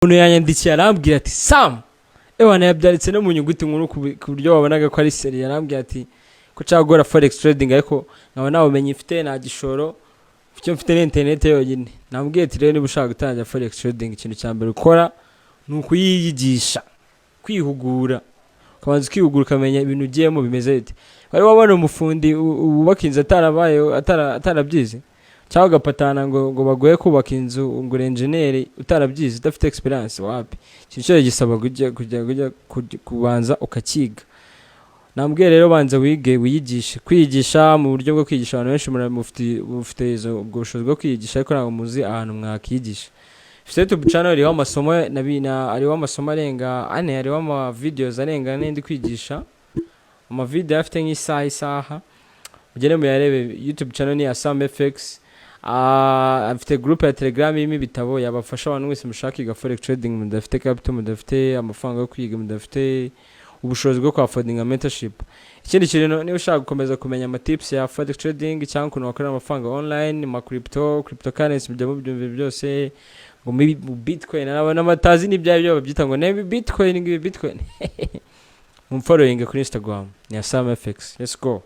umuntu yanyandikiye arambwira ati Sam ewana yabyanditse no mu nyuguti nkuru ku buryo wabonaga ko ari seri. Yarambwira ati ko cyagora forex trading ariko nkaba nawe umenye ifite na gishoro icyo mfite na internet yonyine. Nambwiye ati rero niba ushaka gutangira forex trading ikintu cya mbere ukora ni ukuyiyigisha, kwihugura, ukabanza ukihugura ukamenya ibintu ugiyemo bimeze bite. Wari wabona umufundi wubaka inzu atarabyize cyangwa ugapatana ngo bagoye kubaka inzu ngo engineer utarabyize udafite experience wapi. Ikintu cyose gisaba kujya kubanza ukakiga. Nambwiye rero banza wige wiyigishe. Kwiyigisha mu buryo bwo kwigisha abantu benshi mufite ubwo bushobozi bwo kwiyigisha ariko ntabwo muzi ahantu mwakigisha. YouTube channel iriho amasomo ariho amasomo arenga ane, hariho ama videos arenga n'indi kwigisha ama video afite nk'isaha ugene muyarebe. YouTube channel ni ya Sam FX. Afite group ya Telegram irimo ibitabo yabafasha abantu wese mushaka kwiga forex trading, mudafite capital, mudafite amafaranga yo kwiga, mudafite ubushobozi bwo kwafodinga mentorship. Ikindi kintu niba ushaka gukomeza kumenya ama tips ya forex trading cyangwa ukuntu wakorera amafaranga online, ma cryptocurrency mu byose ngo Bitcoin n'amatazi n'ibyayo babyita ngo ne Bitcoin. Mumfollowing kuri Instagram ni Sam FX. Let's go.